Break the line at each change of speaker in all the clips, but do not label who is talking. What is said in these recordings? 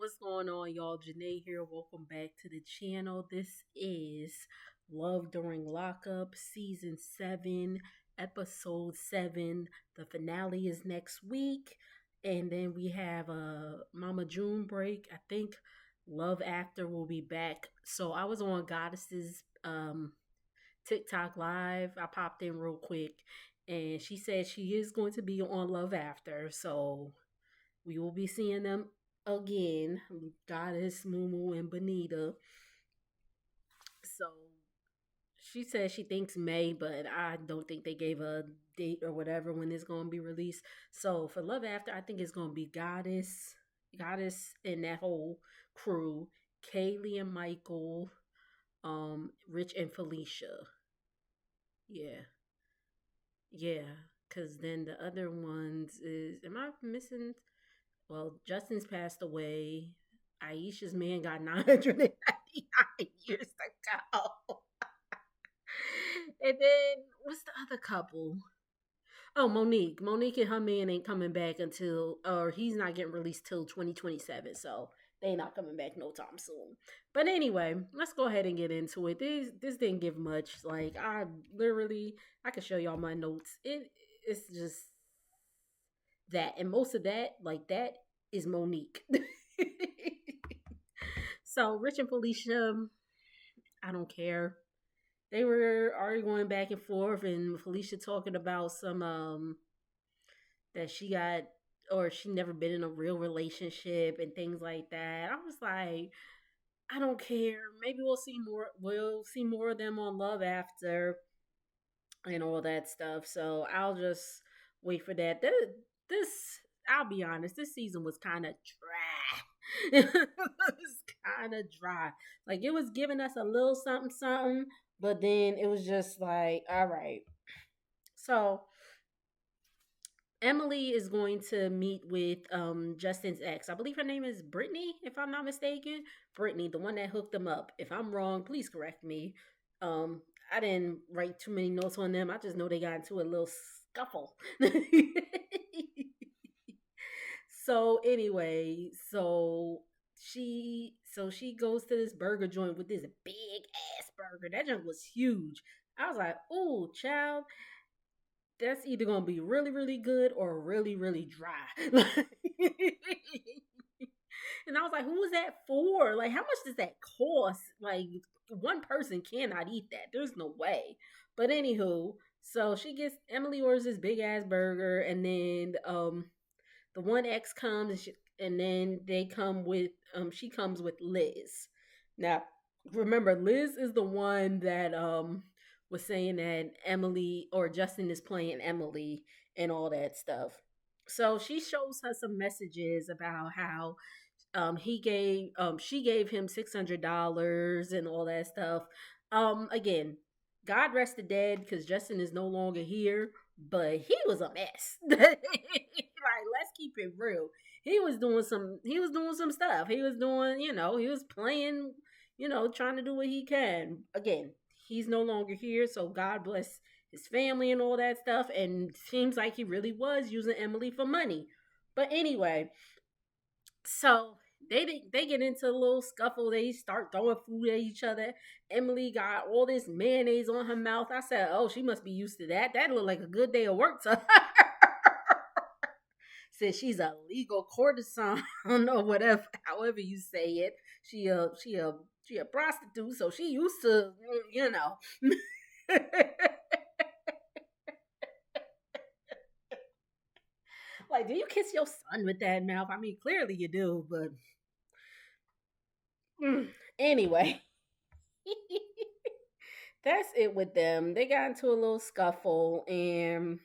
What's going on, y'all? Janae here. Welcome back to the channel. This is Love During Lockup, Season 7, Episode 7. The finale is next week. And then we have a Mama June break. I think Love After will be back. So I was on Goddess's TikTok live. I popped in real quick. And she said she is going to be on Love After. So we will be seeing them again, Goddess, Mumu, and Bonita. So she says she thinks May, but I don't think they gave a date or whatever when it's going to be released. So for Love After, I think it's going to be Goddess, and that whole crew, Kaylee and Michael, Rich and Felicia. Yeah, yeah. Cause then the other ones is, am I missing? Well, Justin's passed away. Aisha's man got 999 years to go. And then what's the other couple? Oh, Monique. Monique and her man ain't coming back until, or he's not getting released till 2027. So they not coming back no time soon. But anyway, let's go ahead and get into it. This didn't give much. Like I could show y'all my notes. It's just that, and most of that, like that, is Monique. So Rich and Felicia, I don't care. They were arguing back and forth, and Felicia talking about some that she got, or she never been in a real relationship and things like that. I was like, I don't care. Maybe we'll see more. We'll see more of them on Love After and all that stuff. So I'll just wait for that. This I'll be honest, this season was kind of dry. It was kind of dry. Like it was giving us a little something, something, but then it was just like, all right. So Emily is going to meet with Justin's ex. I believe her name is Brittany, if I'm not mistaken. Brittany, the one that hooked them up. If I'm wrong, please correct me. Um, I didn't write too many notes on them. I just know they got into a little scuffle. So anyway, she goes to this burger joint with this big ass burger. That joint was huge. I was like, "Oh, child, that's either gonna be really, really good or really, really dry." And I was like, "Who is that for? Like, how much does that cost? Like, one person cannot eat that. There's no way." But anywho, so she gets Emily orders this big ass burger, and then the one ex comes, and then they come with she comes with Liz. Now, remember, Liz is the one that was saying that Emily or Justin is playing Emily and all that stuff. So she shows her some messages about how she gave him $600 and all that stuff. Again, God rest the dead because Justin is no longer here, but he was a mess. Like, let's keep it real. He was doing some stuff. He was doing, he was playing, trying to do what he can. Again, he's no longer here, so God bless his family and all that stuff. And seems like he really was using Emily for money. But anyway, so they get into a little scuffle. They start throwing food at each other. Emily got all this mayonnaise on her mouth. I said, "Oh, she must be used to that. That looked like a good day of work to her." Said she's a legal courtesan or whatever, however you say it. She a prostitute, so she used to, you know. Like, do you kiss your son with that mouth? I mean, clearly you do, but anyway, that's it with them. They got into a little scuffle, and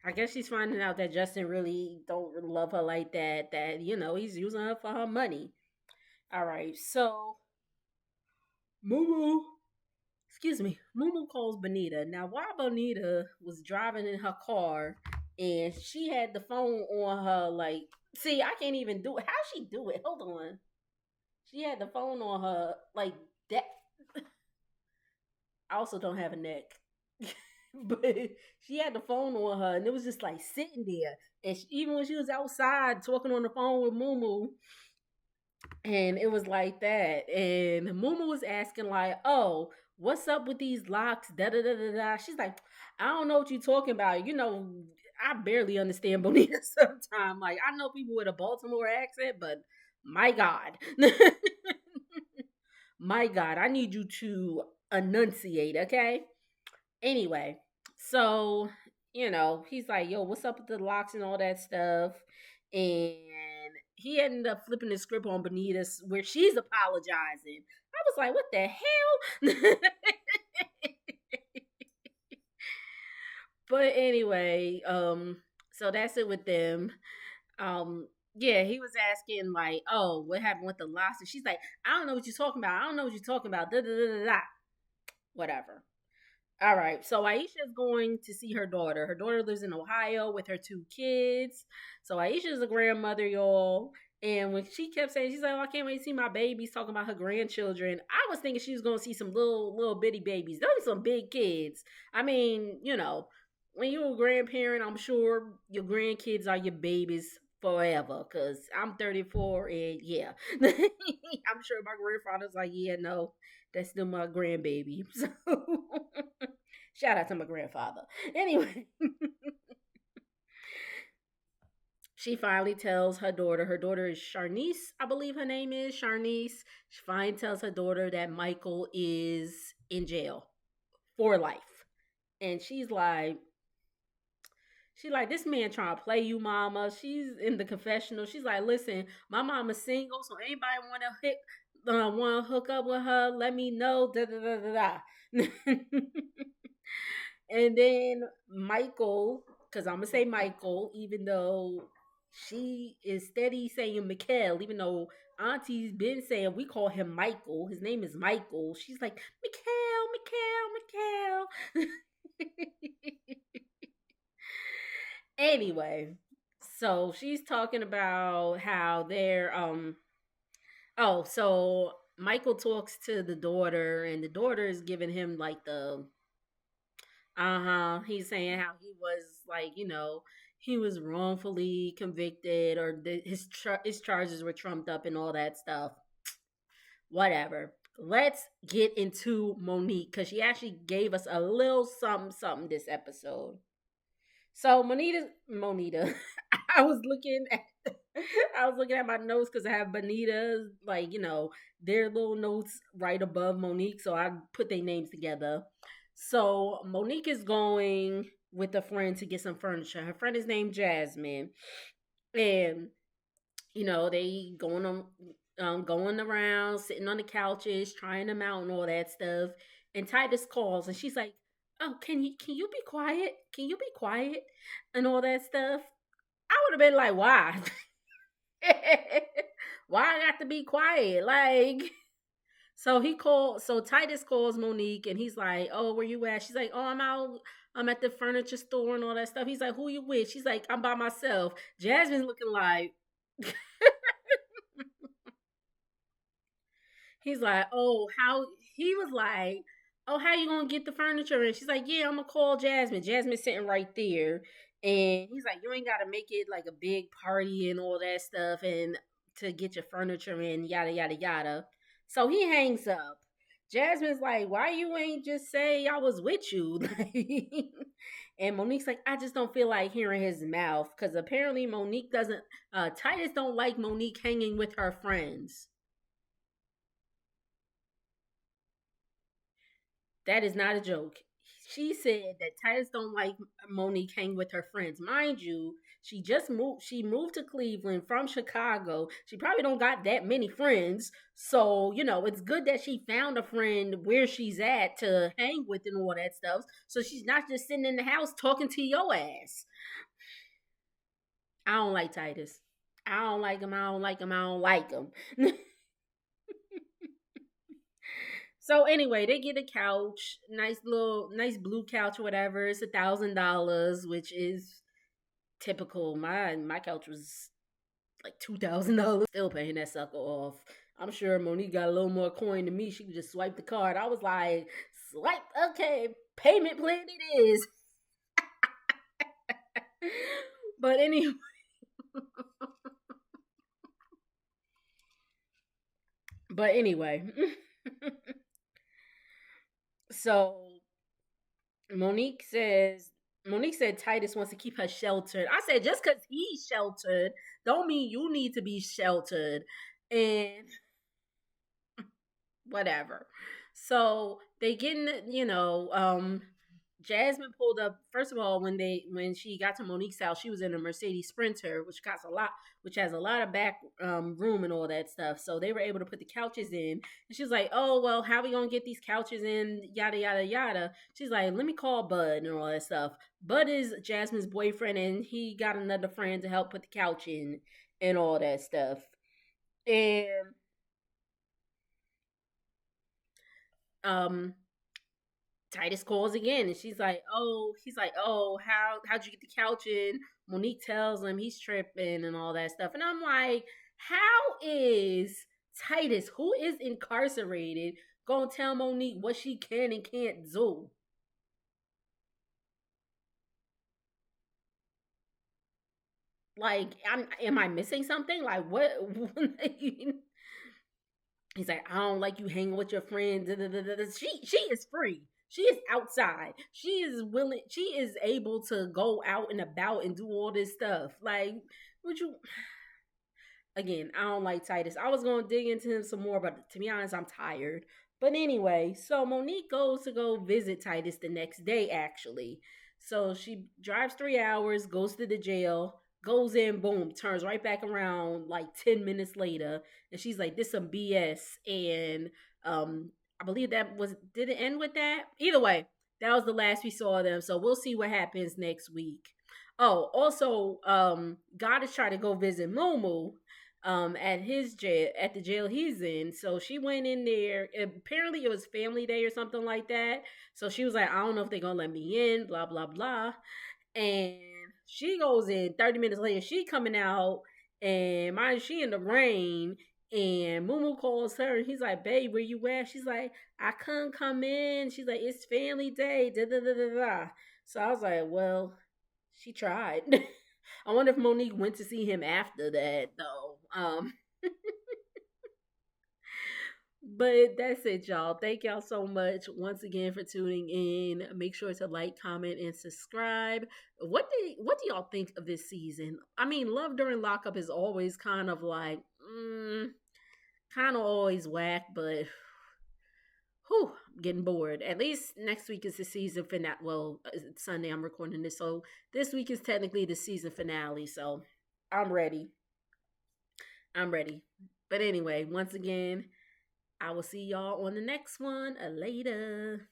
I guess she's finding out that Justin really don't really love her like that. That he's using her for her money. All right, so Mumu, excuse me, Mumu calls Bonita. Now, while Bonita was driving in her car, and she had the phone on her, like, see, I can't even do it. How she do it? Hold on. She had the phone on her like that. I also don't have a neck. But she had the phone on her, and it was just like sitting there. And even when she was outside talking on the phone with Mumu, And it was like that. And Muma was asking, like, oh, what's up with these locks? Da da da da da. She's like, I don't know what you're talking about. I barely understand Bonita sometimes. Like, I know people with a Baltimore accent, but my God. My God, I need you to enunciate, okay? Anyway, so he's like, "Yo, what's up with the locks and all that stuff?" And he ended up flipping the script on Benita's, where she's apologizing. I was like, "What the hell?" But anyway, so that's it with them. Yeah, he was asking like, "Oh, what happened with the locks?" And she's like, "I don't know what you're talking about. I don't know what you're talking about." Da da da da da. Whatever. All right. So Aisha's going to see her daughter. Her daughter lives in Ohio with her two kids. So Aisha's a grandmother, y'all. And when she kept saying, she's like, oh, I can't wait to see my babies, talking about her grandchildren. I was thinking she was going to see some little bitty babies. Those are some big kids. I mean, when you're a grandparent, I'm sure your grandkids are your babies forever. Cause I'm 34 and yeah, I'm sure my grandfather's like, yeah, no, that's still my grandbaby. So shout out to my grandfather. Anyway, she finally tells her daughter is Charnice, I believe her name is Charnice. She finally tells her daughter that Michael is in jail for life. And she's like, this man trying to play you, mama. She's in the confessional. She's like, listen, my mama's single, so anybody want to hook up with her, let me know. Da da da da da. And then Michael, because I'm gonna say Michael, even though she is steady saying Mikhail, even though Auntie's been saying we call him Michael. His name is Michael. She's like, Mikhail, Mikhail, Mikhail. Anyway, so she's talking about how they're oh, so Michael talks to the daughter, and the daughter is giving him like the he's saying how he was like, he was wrongfully convicted, or his charges were trumped up and all that stuff. Whatever. Let's get into Monique, because she actually gave us a little something something this episode. So Monita, I was looking at I was looking at my notes because I have Bonita's, like, their little notes right above Monique. So I put their names together. So Monique is going with a friend to get some furniture. Her friend is named Jasmine. And, they going around, sitting on the couches, trying them out and all that stuff. And Titus calls and she's like, oh, can you be quiet? Can you be quiet? And all that stuff. I would have been like, why? Why I got to be quiet? Like, so Titus calls Monique and he's like, oh, where you at? She's like, oh, I'm out. I'm at the furniture store and all that stuff. He's like, who you with? She's like, I'm by myself. Jasmine's looking like, he's like, oh, how he was like, oh, how you gonna get the furniture? And she's like, yeah, I'm gonna call Jasmine. Jasmine's sitting right there, and he's like, you ain't gotta make it like a big party and all that stuff, and to get your furniture in, yada yada yada. So he hangs up. Jasmine's like, why you ain't just say I was with you? And Monique's like, I just don't feel like hearing his mouth, because apparently Monique doesn't. Titus don't like Monique hanging with her friends. That is not a joke. She said that Titus don't like Monique hang with her friends. Mind you, she just moved. She moved to Cleveland from Chicago. She probably don't got that many friends. So it's good that she found a friend where she's at to hang with and all that stuff. So she's not just sitting in the house talking to your ass. I don't like Titus. I don't like him. I don't like him. I don't like him. So anyway, they get a couch, nice blue couch, or whatever. It's $1,000, which is typical. My couch was like $2,000. Still paying that sucker off. I'm sure Monique got a little more coin than me. She could just swipe the card. I was like, swipe, okay, payment plan it is. But anyway, But anyway, so Monique says Monique said Titus wants to keep her sheltered. I said just because he's sheltered don't mean you need to be sheltered. And whatever. So they getting, Jasmine pulled up. First of all, when she got to Monique's house, she was in a Mercedes Sprinter, which has a lot of back room and all that stuff. So they were able to put the couches in. And she's like, "Oh well, how we gonna get these couches in? Yada yada yada." She's like, "Let me call Bud and all that stuff." Bud is Jasmine's boyfriend, and he got another friend to help put the couch in and all that stuff. And um Titus calls again, and he's like, "Oh, how'd you get the couch in?" Monique tells him he's tripping and all that stuff, and I'm like, "How is Titus, who is incarcerated, gonna tell Monique what she can and can't do?" Like, am I missing something? Like, what? He's like, "I don't like you hanging with your friends." Da, da, da, da. She is free. She is outside. She is willing. She is able to go out and about and do all this stuff. Like, would you? Again, I don't like Titus. I was going to dig into him some more, but to be honest, I'm tired. But anyway, so Monique goes to go visit Titus the next day, actually. So she drives 3 hours, goes to the jail, goes in, boom, turns right back around like 10 minutes later. And she's like, "This some BS." And I believe did it end with that? Either way, that was the last we saw of them. So we'll see what happens next week. Oh, also, God is trying to go visit Mumu at his jail, at the jail he's in. So she went in there. Apparently it was family day or something like that. So she was like, "I don't know if they're gonna let me in, blah blah blah." And she goes in 30 minutes later, she coming out, and mind she in the rain. And Mumu calls her, and he's like, "Babe, where you at?" She's like, "I couldn't come in." She's like, "It's family day, da da da da da." So I was like, well, she tried. I wonder if Monique went to see him after that, though. But that's it, y'all. Thank y'all so much once again for tuning in. Make sure to like, comment, and subscribe. What do y'all think of this season? I mean, Love During Lockup is always kind of like, kind of always whack, but whew, I'm getting bored. At least next week is the season finale. Well, it's Sunday I'm recording this, so this week is technically the season finale. So I'm ready. I'm ready. But anyway, once again, I will see y'all on the next one. Later.